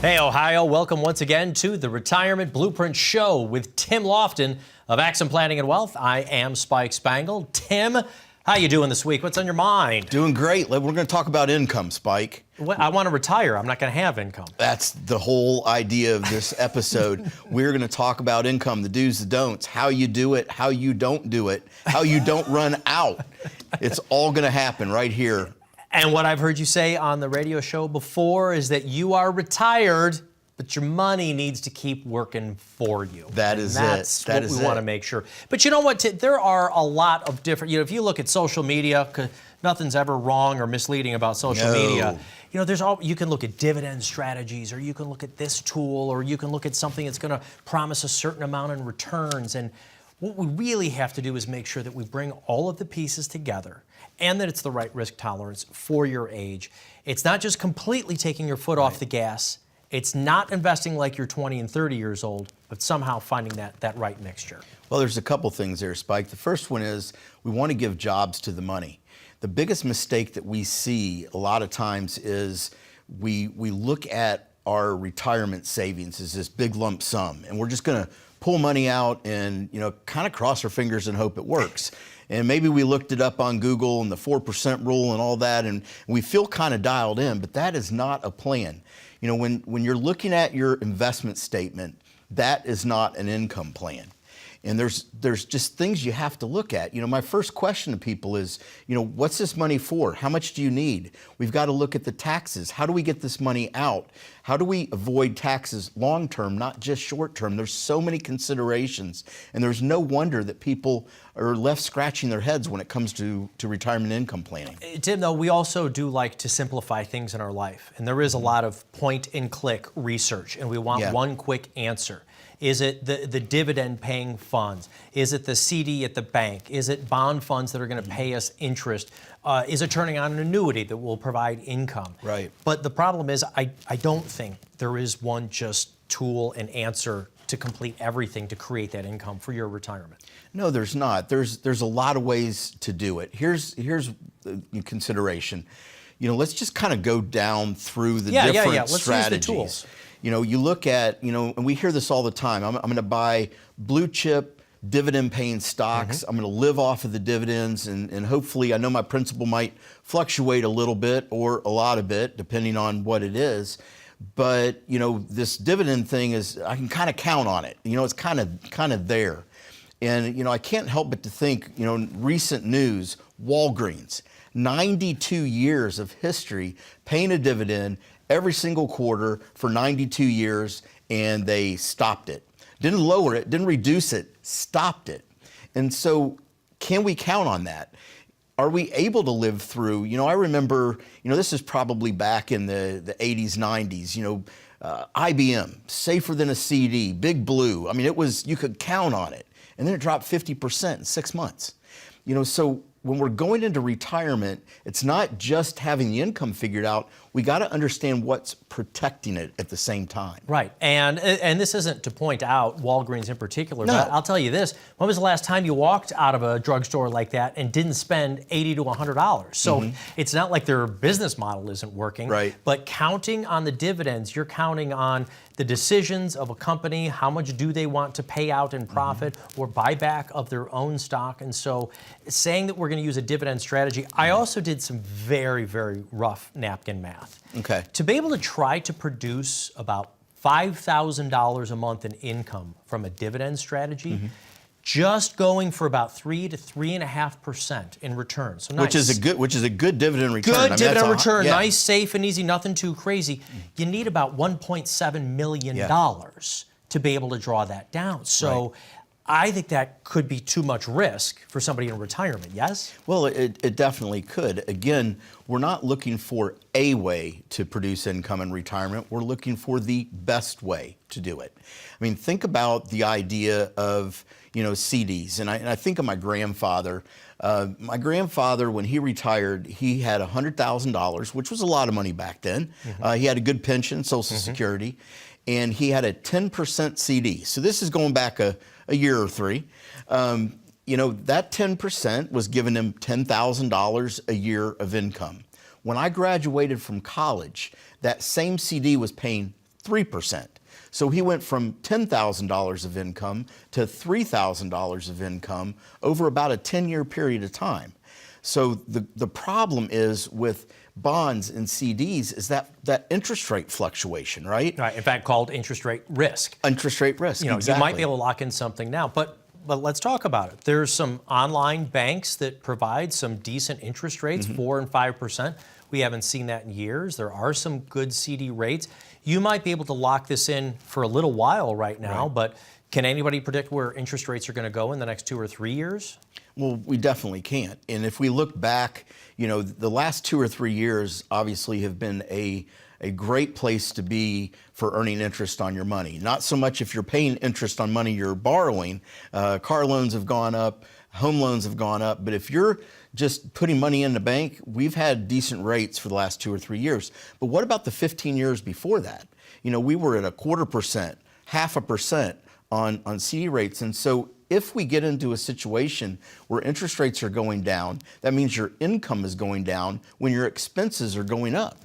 Hey, Ohio, welcome once again to the Retirement Blueprint Show with Tim Lofton of Accent Planning and Wealth. I am Spike Spangle. Tim, how you doing this week? What's on your mind? Doing great. We're going to talk about income, Spike. Well, I want to retire. I'm not going to have income. That's the whole idea of this episode. We're going to talk about income, the do's, the don'ts, how you do it, how you don't do it, how you don't run out. It's all going to happen right here. And what I've heard you say on the radio show before is that you are retired, but your money needs to keep working for you. That's what we want to make sure. But you know what? There are a lot of different, if you look at social media, 'cause nothing's ever wrong or misleading about social media. You can look at dividend strategies, or you can look at this tool, or you can look at something that's going to promise a certain amount in returns. And what we really have to do is make sure that we bring all of the pieces together and that it's the right risk tolerance for your age. It's not just completely taking your foot off the gas. It's not investing like you're 20 and 30 years old, but somehow finding that right mixture. Well, there's a couple things there, Spike. The first one is we want to give jobs to the money. The biggest mistake that we see a lot of times is we look at our retirement savings as this big lump sum, and we're just going to pull money out and kind of cross our fingers and hope it works. And maybe we looked it up on Google and the 4% rule and all that, and we feel kind of dialed in, but that is not a plan. When you're looking at your investment statement, that is not an income plan. And there's just things you have to look at. My first question to people is, what's this money for? How much do you need? We've got to look at the taxes. How do we get this money out? How do we avoid taxes long term, not just short term? There's so many considerations, and there's no wonder that people are left scratching their heads when it comes to retirement income planning. Tim, though, we also do like to simplify things in our life, and there is a lot of point-and-click research, and we want one quick answer. Is it the dividend-paying funds? Is it the CD at the bank? Is it bond funds that are going to pay us interest? Is it turning on an annuity that will provide income? Right. But the problem is I don't think there is one just tool and answer to complete everything to create that income for your retirement. No, there's not. There's a lot of ways to do it. Here's the consideration. Let's just kind of go down through the different Let's strategies. use the tools. You look at, and we hear this all the time. I'm going to buy blue chip dividend-paying stocks. I'm going to live off of the dividends, and hopefully, I know my principal might fluctuate a little bit or a lot of it, depending on what it is. But this dividend thing is, I can kind of count on it. It's kind of there, and I can't help but to think, recent news, Walgreens, 92 years of history paying a dividend every single quarter for 92 years, and they stopped it. Didn't lower it, didn't reduce it, stopped it. And so can we count on that? Are we able to live through, I remember, this is probably back in the 80s, 90s, IBM, safer than a CD, Big Blue. I mean, you could count on it. And then it dropped 50% in 6 months. So when we're going into retirement, it's not just having the income figured out. We got to understand what's protecting it at the same time. Right, and this isn't to point out Walgreens in particular, but I'll tell you this. When was the last time you walked out of a drugstore like that and didn't spend $80 to $100? So it's not like their business model isn't working. Right. But counting on the dividends, you're counting on the decisions of a company, how much do they want to pay out in profit or buyback of their own stock. And so saying that we're going to use a dividend strategy, I also did some very, very rough napkin math. Okay. To be able to try to produce about $5,000 a month in income from a dividend strategy, just going for about 3 to 3.5% in return. So nice. Which is a good dividend return. Good dividend return, nice, safe, and easy, nothing too crazy. You need about $1.7 million to be able to draw that down. So I think that could be too much risk for somebody in retirement, yes? Well, it definitely could. Again, we're not looking for a way to produce income in retirement. We're looking for the best way to do it. I mean, think about the idea of, CDs. And I think of my grandfather. My grandfather, when he retired, he had $100,000, which was a lot of money back then. He had a good pension, Social Security, and he had a 10% CD. So this is going back a year or three. That 10% was giving him $10,000 a year of income. When I graduated from college, that same CD was paying 3%. So he went from $10,000 of income to $3,000 of income over about a 10-year period of time. So the problem is with bonds and CDs is that interest rate fluctuation, right? Right. In fact, called interest rate risk. Interest rate risk, You know, exactly. you might be able to lock in something now, but let's talk about it. There's some online banks that provide some decent interest rates, 4 and 5%. We haven't seen that in years. There are some good CD rates. You might be able to lock this in for a little while right now, but can anybody predict where interest rates are going to go in the next 2 or 3 years? Well, we definitely can't. And if we look back, you know, the last 2 or 3 years obviously have been a great place to be for earning interest on your money. Not so much if you're paying interest on money you're borrowing. Car loans have gone up, home loans have gone up, but if you're just putting money in the bank, we've had decent rates for the last 2 or 3 years. But what about the 15 years before that? You know, we were at 0.25%, 0.5% on CD rates. And so if we get into a situation where interest rates are going down, that means your income is going down when your expenses are going up.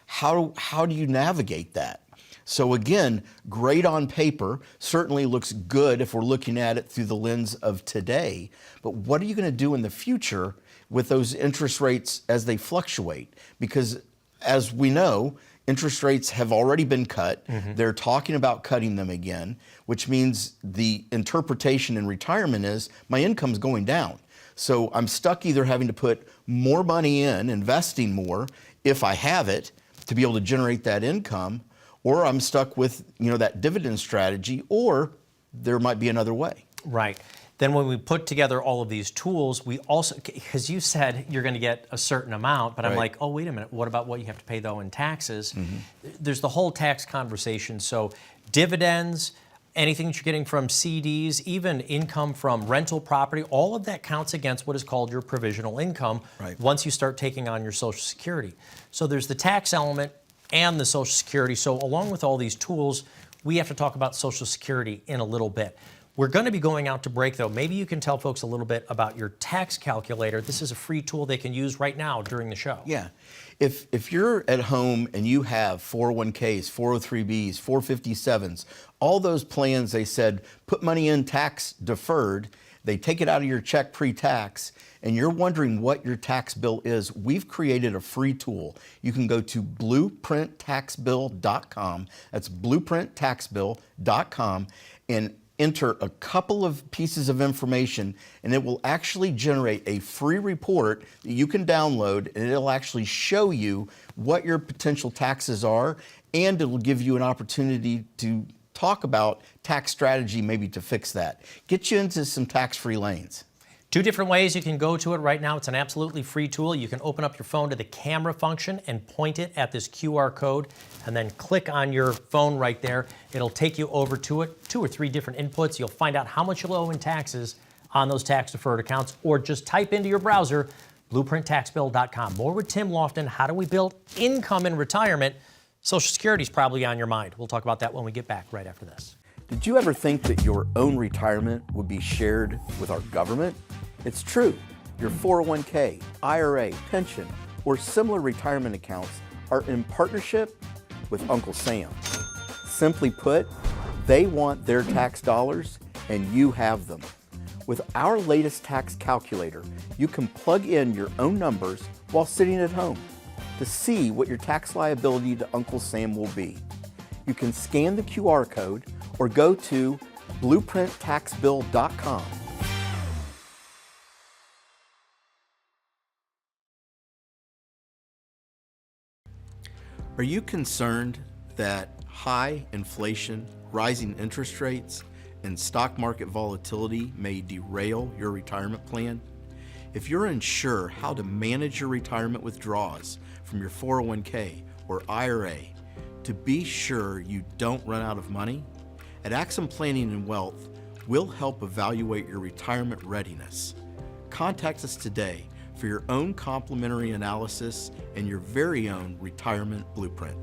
How do you navigate that? So again, great on paper, certainly looks good if we're looking at it through the lens of today, but what are you going to do in the future with those interest rates as they fluctuate? Because as we know, interest rates have already been cut. They're talking about cutting them again, which means the interpretation in retirement is my income's going down. So I'm stuck either having to put more money in, investing more, if I have it, to be able to generate that income, or I'm stuck with, you know, that dividend strategy, or there might be another way. Right. Then when we put together all of these tools, we also, because you said you're going to get a certain amount, but I'm like, oh, wait a minute, what about what you have to pay though in taxes? There's the whole tax conversation. So dividends, anything that you're getting from CDs, even income from rental property, all of that counts against what is called your provisional income once you start taking on your Social Security. So there's the tax element and the Social Security. So along with all these tools, we have to talk about Social Security in a little bit. We're going to be going out to break, though. Maybe you can tell folks a little bit about your tax calculator. This is a free tool they can use right now during the show. Yeah. If you're at home and you have 401ks, 403bs, 457s, all those plans, they said, put money in tax deferred, they take it out of your check pre-tax, and you're wondering what your tax bill is, we've created a free tool. You can go to blueprinttaxbill.com. That's blueprinttaxbill.com, and enter a couple of pieces of information, and it will actually generate a free report that you can download, and it'll actually show you what your potential taxes are, and it'll give you an opportunity to talk about tax strategy maybe to fix that. Get you into some tax-free lanes. 2 different ways you can go to it right now. It's an absolutely free tool. You can open up your phone to the camera function and point it at this QR code and then click on your phone right there. It'll take you over to it, 2 or 3 different inputs. You'll find out how much you'll owe in taxes on those tax deferred accounts, or just type into your browser, blueprinttaxbill.com. More with Tim Lofton. How do we build income in retirement? Social Security is probably on your mind. We'll talk about that when we get back right after this. Did you ever think that your own retirement would be shared with our government? It's true. Your 401k, IRA, pension, or similar retirement accounts are in partnership with Uncle Sam. Simply put, they want their tax dollars and you have them. With our latest tax calculator, you can plug in your own numbers while sitting at home to see what your tax liability to Uncle Sam will be. You can scan the QR code or go to blueprinttaxbill.com. Are you concerned that high inflation, rising interest rates, and stock market volatility may derail your retirement plan? If you're unsure how to manage your retirement withdrawals from your 401k or IRA to be sure you don't run out of money, at Axum Planning and Wealth, we'll help evaluate your retirement readiness. Contact us today for your own complimentary analysis and your very own retirement blueprint.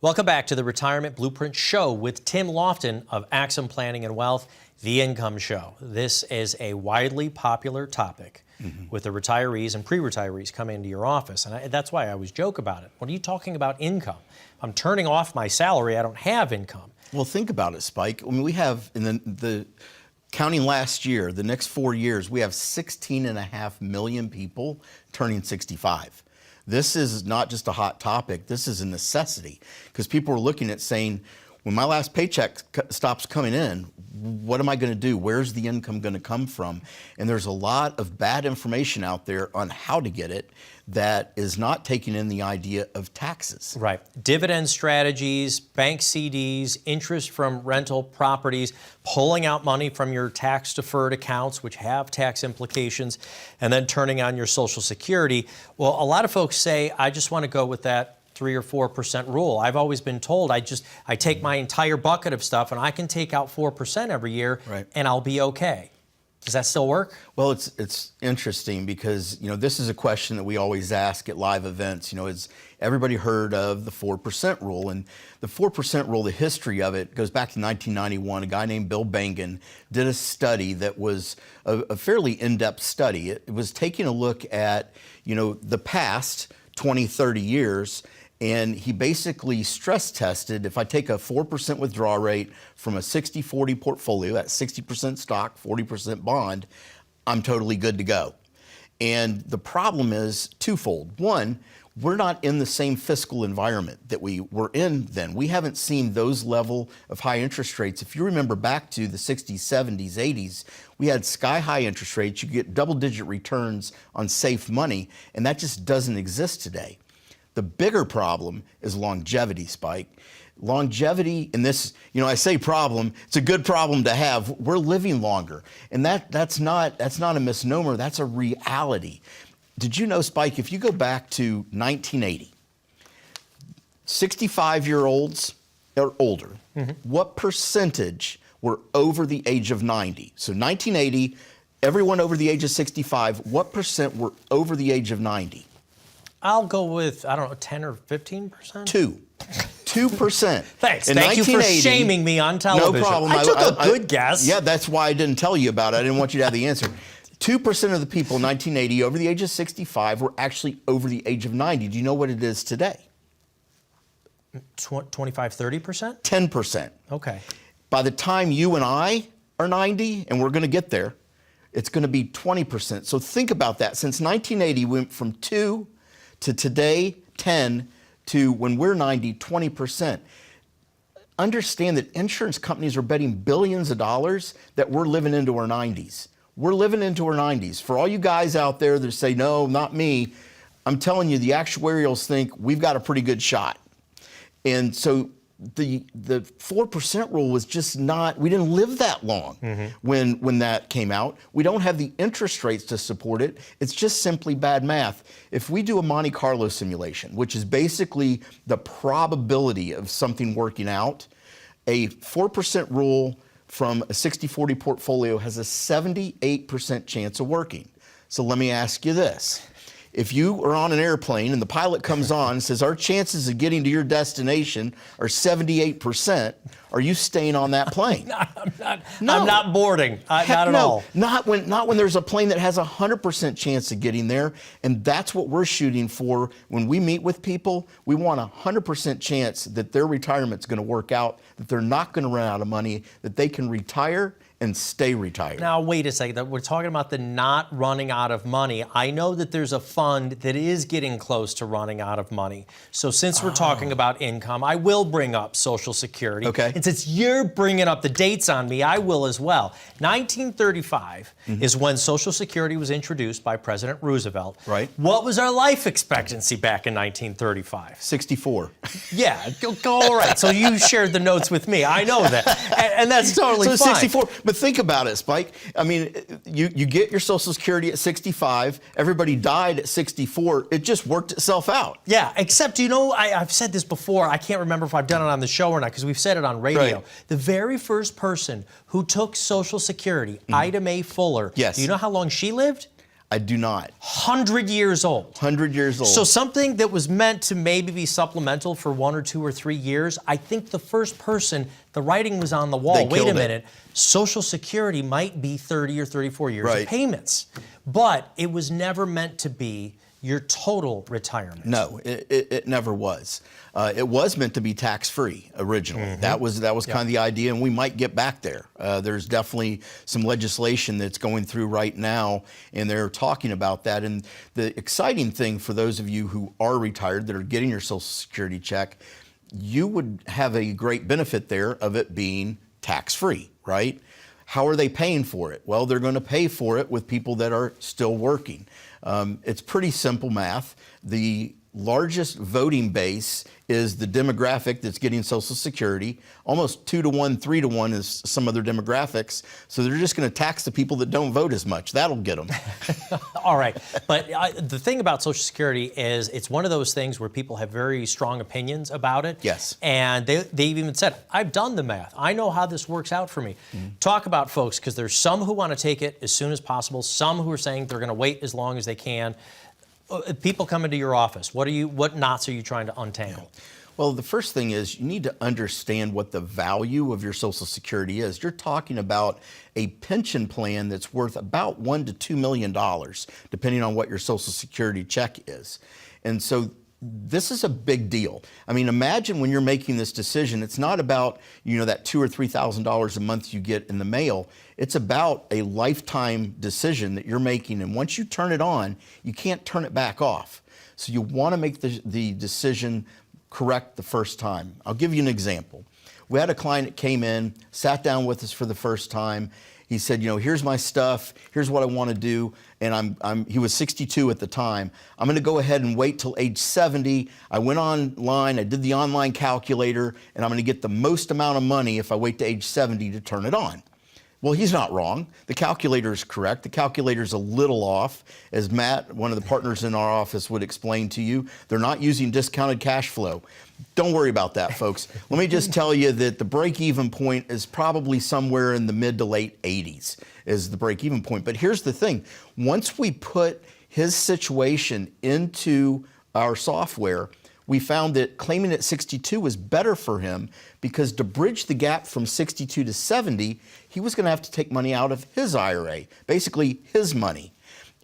Welcome back to the Retirement Blueprint Show with Tim Lofton of Axum Planning and Wealth, the Income Show. This is a widely popular topic. with the retirees and pre-retirees come into your office. And that's why I always joke about it. When are you talking about income? I'm turning off my salary. I don't have income. Well, think about it, Spike. I mean, we have, in the counting last year, the next 4 years, we have 16.5 million people turning 65. This is not just a hot topic. This is a necessity, because people are looking at saying, when my last paycheck stops coming in, what am I going to do? Where's the income going to come from? And there's a lot of bad information out there on how to get it that is not taking in the idea of taxes. Right. Dividend strategies, bank CDs, interest from rental properties, pulling out money from your tax-deferred accounts, which have tax implications, and then turning on your Social Security. Well, a lot of folks say, I just want to go with that 3 or 4% rule. I've always been told I take my entire bucket of stuff and I can take out 4% every year, right, and I'll be okay. Does that still work? Well, it's interesting because, this is a question that we always ask at live events. Has everybody heard of the 4% rule? And the 4% rule, the history of it goes back to 1991. A guy named Bill Bengen did a study that was a fairly in-depth study. It was taking a look at, the past 20, 30 years. And he basically stress tested, if I take a 4% withdrawal rate from a 60-40 portfolio, that's 60% stock, 40% bond, I'm totally good to go. And the problem is twofold. One, we're not in the same fiscal environment that we were in then. We haven't seen those level of high interest rates. If you remember back to the 60s, 70s, 80s, we had sky-high interest rates. You could get double-digit returns on safe money, and that just doesn't exist today. The bigger problem is longevity, Spike. Longevity, and this, I say problem, it's a good problem to have. We're living longer. And that's not a misnomer, that's a reality. Did you know, Spike, if you go back to 1980, 65-year-olds or older, what percentage were over the age of 90? So 1980, everyone over the age of 65, what percent were over the age of 90? I'll go with, 10 or 15%? 2%. Thanks. Thank you for shaming me on television. No problem. I took a good guess. Yeah, that's why I didn't tell you about it. I didn't want you to have the answer. 2% of the people in 1980 over the age of 65 were actually over the age of 90. Do you know what it is today? 25, 30%? 10%. Okay. By the time you and I are 90, and we're going to get there, it's going to be 20%. So think about that. Since 1980, we went from 2 to today, 10, to when we're 90, 20%. Understand that insurance companies are betting billions of dollars that we're living into our 90s. We're living into our 90s. For all you guys out there that say, no, not me, I'm telling you, the actuarials think we've got a pretty good shot. And so the 4% rule was just not, we didn't live that long when that came out. We don't have the interest rates to support it. It's just simply bad math. If we do a Monte Carlo simulation, which is basically the probability of something working out, a 4% rule from a 60-40 portfolio has a 78% chance of working. So let me ask you this. If you are on an airplane and the pilot comes on and says, our chances of getting to your destination are 78%, are you staying on that plane? No, I'm not boarding. Not at all. Not when there's a plane that has a 100% chance of getting there. And that's what we're shooting for. When we meet with people, we want a 100% chance that their retirement's going to work out, that they're not going to run out of money, that they can retire and stay retired. Now, wait a second. We're talking about the not running out of money. I know that there's a fund that is getting close to running out of money. So since we're talking about income, I will bring up Social Security. Okay. And since you're bringing up the dates on me, I will as well. 1935 is when Social Security was introduced by President Roosevelt. Right. What was our life expectancy back in 1935? 64. Yeah, all right. So you shared the notes with me. I know that. And that's totally fine. So 64. But think about it, Spike. I mean, you get your Social Security at 65. Everybody died at 64. It just worked itself out. Yeah, except, I've said this before. I can't remember if I've done it on the show or not because we've said it on radio. Right. The very first person who took Social Security, Ida Mae Fuller. Yes. Do you know how long she lived? I do not. 100 years old. 100 years old. So something that was meant to maybe be supplemental for 1 or 2 or 3 years, I think the first person, the writing was on the wall. They Wait a killed it. minute, Social Security might be 30 or 34 years Right. of payments. But it was never meant to be your total retirement. No, it never was. It was meant to be tax-free originally. That was kind of the idea, and we might get back there. There's definitely some legislation that's going through right now, and they're talking about that. And the exciting thing for those of you who are retired that are getting your Social Security check, you would have a great benefit there of it being tax-free, right? How are they paying for it? Well, they're going to pay for it with people that are still working. It's pretty simple math. The largest voting base is the demographic that's getting Social Security. Almost 2 to 1, 3 to 1 is some other demographics. So they're just going to tax the people that don't vote as much. That'll get them. All right. But the thing about Social Security is it's one of those things where people have very strong opinions about it. Yes. And they've even said, I've done the math. I know how this works out for me. Talk about folks, because there's some who want to take it as soon as possible, some who are saying they're going to wait as long as they can. People come into your office. What knots are you trying to untangle? Well, the first thing is you need to understand what the value of your Social Security is. You're talking about a pension plan that's worth about $1 to $2 million, depending on what your Social Security check is. And so this is a big deal. I mean, imagine when you're making this decision, it's not about, that $2,000 or $3,000 a month you get in the mail. It's about a lifetime decision that you're making. And once you turn it on, you can't turn it back off. So you want to make the decision correct the first time. I'll give you an example. We had a client that came in, sat down with us for the first time. He said, here's my stuff, here's what I want to do, and he was 62 at the time. I'm going to go ahead and wait till age 70. I went online, I did the online calculator, and I'm going to get the most amount of money if I wait to age 70 to turn it on. Well, he's not wrong. The calculator is correct. The calculator's a little off. As Matt, one of the partners in our office, would explain to you, they're not using discounted cash flow. Don't worry about that, folks. Let me just tell you that the break-even point is probably somewhere in the mid to late 80s is the break-even point. But here's the thing. Once we put his situation into our software, we found that claiming at 62 was better for him because to bridge the gap from 62 to 70, he was going to have to take money out of his IRA, basically his money.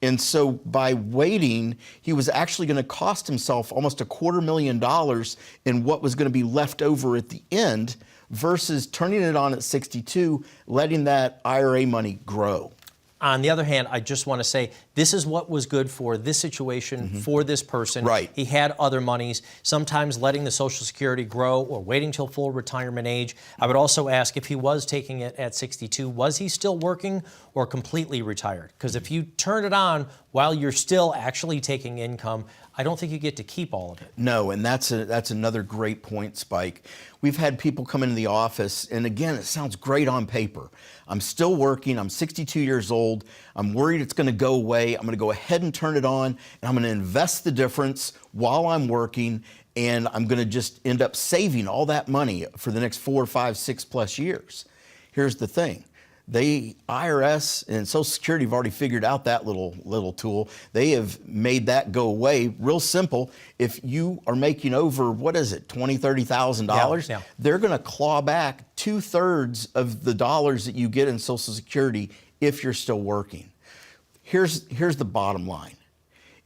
And so by waiting, he was actually going to cost himself almost $250,000 in what was going to be left over at the end versus turning it on at 62, letting that IRA money grow. On the other hand, I just want to say this is what was good for this situation, for this person. Right. He had other monies, sometimes letting the Social Security grow or waiting till full retirement age. I would also ask if he was taking it at 62, was he still working or completely retired? Because if you turn it on while you're still actually taking income, I don't think you get to keep all of it. No, and that's another great point, Spike. We've had people come into the office, and again, it sounds great on paper. I'm still working, I'm 62 years old, I'm worried it's going to go away, I'm going to go ahead and turn it on, and I'm going to invest the difference while I'm working, and I'm going to just end up saving all that money for the next 4, 5, 6+ years. Here's the thing. IRS and Social Security have already figured out that little tool. They have made that go away real simple. If you are making over, $20,000, $30,000, they're going to claw back 2/3 of the dollars that you get in Social Security if you're still working. Here's the bottom line.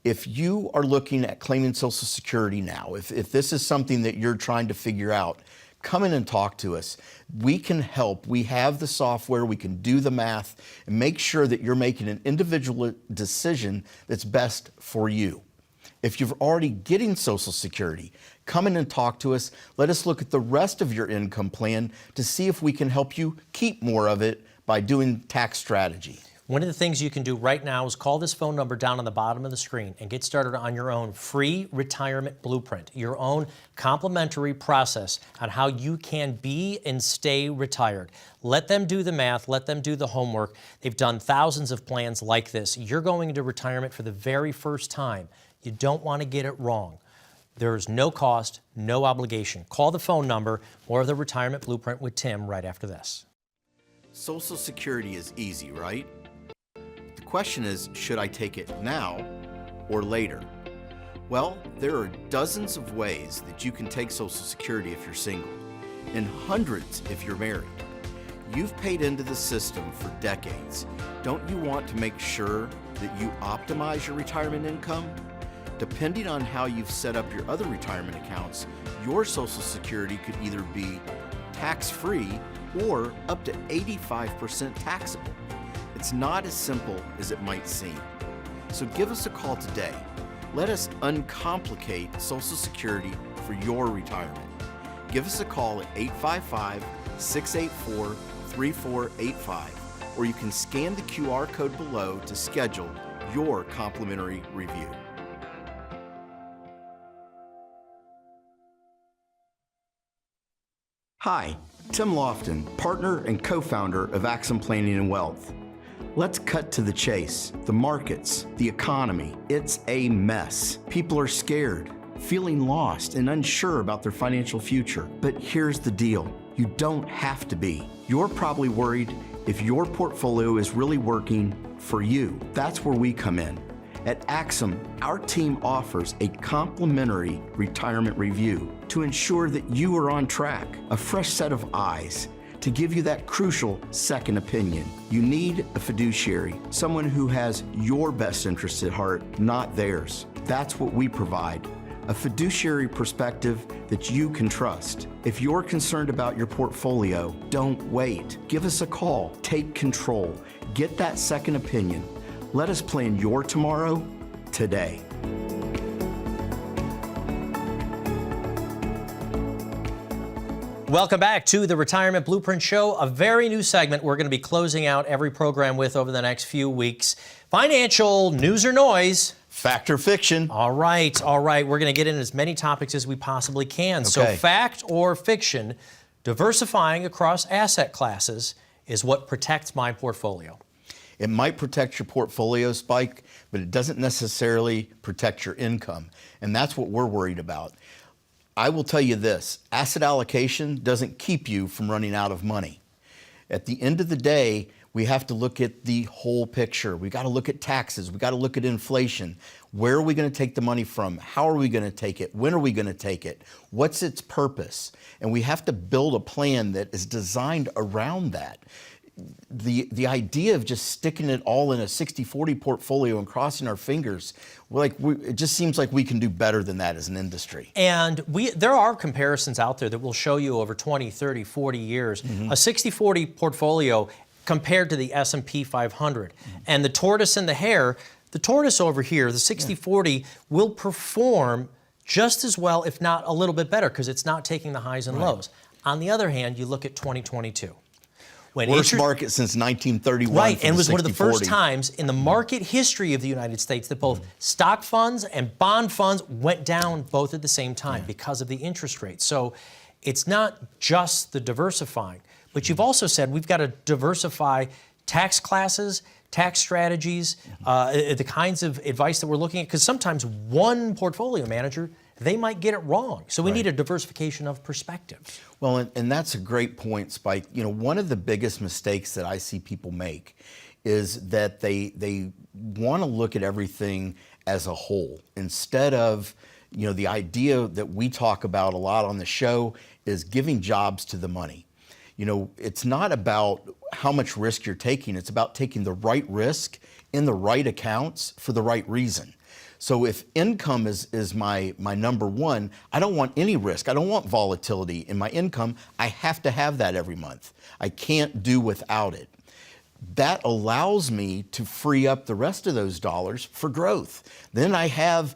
If you are looking at claiming Social Security now, if this is something that you're trying to figure out, come in and talk to us. We can help. We have the software. We can do the math and make sure that you're making an individual decision that's best for you. If you're already getting Social Security, come in and talk to us. Let us look at the rest of your income plan to see if we can help you keep more of it by doing tax strategy. One of the things you can do right now is call this phone number down on the bottom of the screen and get started on your own free retirement blueprint, your own complimentary process on how you can be and stay retired. Let them do the math, let them do the homework. They've done thousands of plans like this. You're going into retirement for the very first time. You don't want to get it wrong. There's no cost, no obligation. Call the phone number. More of the Retirement Blueprint with Tim right after this. Social Security is easy, right? The question is, should I take it now or later? Well, there are dozens of ways that you can take Social Security if you're single, and hundreds if you're married. You've paid into the system for decades. Don't you want to make sure that you optimize your retirement income? Depending on how you've set up your other retirement accounts, your Social Security could either be tax-free or up to 85% taxable. It's not as simple as it might seem. So give us a call today. Let us uncomplicate Social Security for your retirement. Give us a call at 855-684-3485, or you can scan the QR code below to schedule your complimentary review. Hi, Tim Lofton, partner and co-founder of Axum Planning and Wealth. Let's cut to the chase. The markets, the economy, it's a mess. People are scared, feeling lost and unsure about their financial future. But here's the deal. You don't have to be. You're probably worried if your portfolio is really working for you. That's where we come in. At Axum, our team offers a complimentary retirement review to ensure that you are on track, a fresh set of eyes to give you that crucial second opinion. You need a fiduciary, someone who has your best interests at heart, not theirs. That's what we provide, a fiduciary perspective that you can trust. If you're concerned about your portfolio, don't wait. Give us a call, take control, get that second opinion. Let us plan your tomorrow today. Welcome back to the Retirement Blueprint Show, a very new segment we're going to be closing out every program with over the next few weeks. Financial news or noise. Fact or fiction. All right. We're going to get in as many topics as we possibly can. Okay. So fact or fiction, diversifying across asset classes is what protects my portfolio. It might protect your portfolio, Spike, but it doesn't necessarily protect your income. And that's what we're worried about. I will tell you this, asset allocation doesn't keep you from running out of money. At the end of the day, we have to look at the whole picture. We got to look at taxes. We got to look at inflation. Where are we going to take the money from? How are we going to take it? When are we going to take it? What's its purpose? And we have to build a plan that is designed around that. The idea of just sticking it all in a 60-40 portfolio and crossing our fingers, it just seems like we can do better than that as an industry. And there are comparisons out there that will show you over 20, 30, 40 years, a 60-40 portfolio compared to the S&P 500. And the tortoise and the hare, the tortoise over here, the 60-40, will perform just as well, if not a little bit better, because it's not taking the highs and lows. On the other hand, you look at 2022. Worst market since 1931. Right, and it was one of the first times in the market history of the United States that both stock funds and bond funds went down both at the same time because of the interest rate. So it's not just the diversifying, but you've also said we've got to diversify tax classes, tax strategies, the kinds of advice that we're looking at, because sometimes one portfolio manager, they might get it wrong. So we need a diversification of perspectives. Well, and that's a great point, Spike. You know, one of the biggest mistakes that I see people make is that they want to look at everything as a whole instead of, you know, the idea that we talk about a lot on the show is giving jobs to the money. You know, it's not about how much risk you're taking. It's about taking the right risk in the right accounts for the right reason. So if income is my number one, I don't want any risk. I don't want volatility in my income. I have to have that every month. I can't do without it. That allows me to free up the rest of those dollars for growth. Then I have,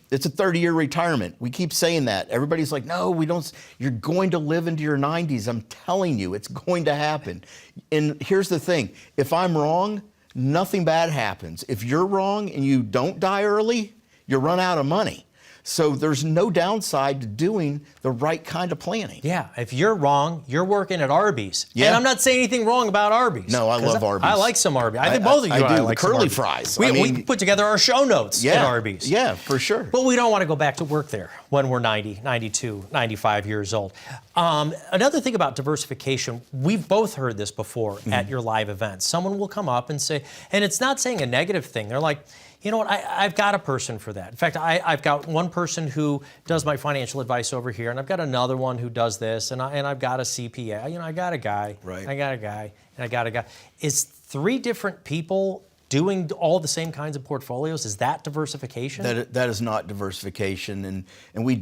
it's a 30-year retirement. We keep saying that. Everybody's like, no, we don't. You're going to live into your 90s. I'm telling you, it's going to happen. And here's the thing. If I'm wrong, nothing bad happens. If you're wrong and you don't die early, you run out of money. So there's no downside to doing the right kind of planning. Yeah, if you're wrong, you're working at Arby's. Yeah. And I'm not saying anything wrong about Arby's. No, I love Arby's. I like some Arby's. I think both of you I and do. I like The curly some Arby's. fries. We put together our show notes at Arby's. Yeah, for sure. But we don't want to go back to work there when we're 90, 92, 95 years old. Another thing about diversification, we've both heard this before at your live events. Someone will come up and say, and it's not saying a negative thing. They're like, you know what, I've got a person for that. In fact, I've got one person who does my financial advice over here, and I've got another one who does this, and I've got a CPA. You know, I got a guy, right. I got a guy, and I got a guy. Is 3 different people doing all the same kinds of portfolios? Is that diversification? That is not diversification, and we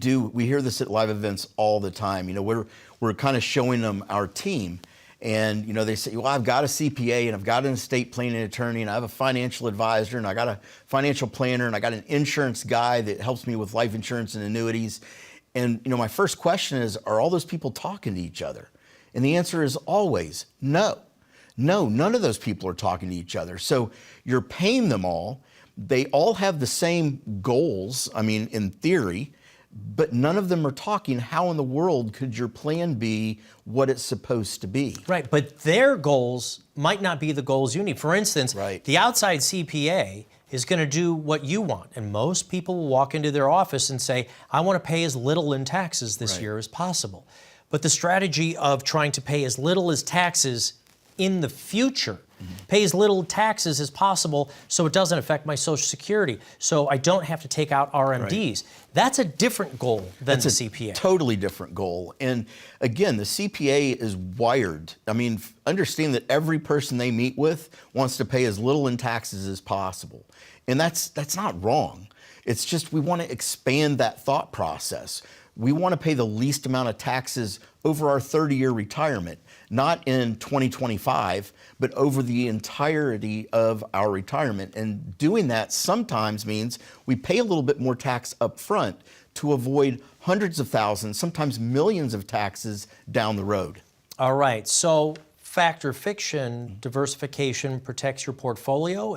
hear this at live events all the time. You know, we're kind of showing them our team. And, you know, they say, well, I've got a CPA and I've got an estate planning attorney and I have a financial advisor and I got a financial planner and I got an insurance guy that helps me with life insurance and annuities. And, you know, my first question is, are all those people talking to each other? And the answer is always no. No, none of those people are talking to each other. So you're paying them all. They all have the same goals, I mean, in theory, but none of them are talking. How in the world could your plan be what it's supposed to be? Right, but their goals might not be the goals you need. For instance, the outside CPA is going to do what you want, and most people will walk into their office and say, I want to pay as little in taxes this year as possible. But the strategy of trying to pay as little as taxes in the future, pay as little taxes as possible so it doesn't affect my Social Security, so I don't have to take out RMDs. That's a different goal than the CPA. Totally different goal. And again, the CPA is wired. I mean, understand that every person they meet with wants to pay as little in taxes as possible. And that's not wrong. It's just we want to expand that thought process. We want to pay the least amount of taxes over our 30-year retirement, not in 2025, but over the entirety of our retirement. And doing that sometimes means we pay a little bit more tax up front to avoid hundreds of thousands, sometimes millions of taxes down the road. All right, so fact or fiction, diversification protects your portfolio?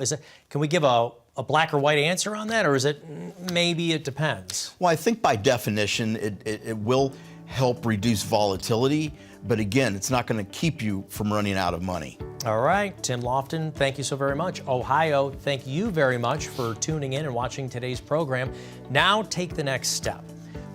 Can we give a black or white answer on that, or is it maybe it depends? Well, I think by definition, it will help reduce volatility, but again, it's not going to keep you from running out of money. All right, Tim Lofton, thank you so very much. Ohio, thank you very much for tuning in and watching today's program. Now take the next step.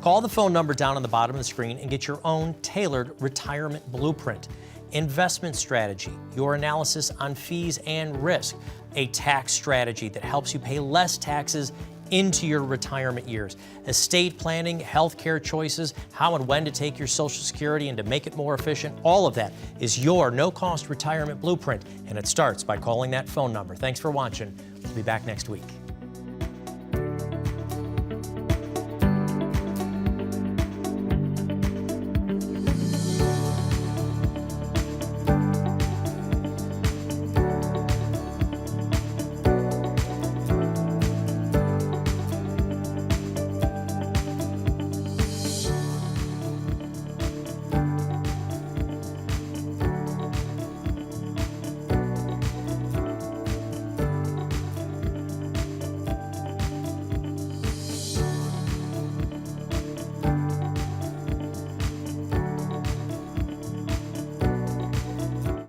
Call the phone number down on the bottom of the screen and get your own tailored retirement blueprint. Investment strategy, your analysis on fees and risk, a tax strategy that helps you pay less taxes into your retirement years, estate planning, healthcare choices, how and when to take your Social Security and to make it more efficient. All of that is your no-cost retirement blueprint, and it starts by calling that phone number. Thanks for watching. We'll be back next week.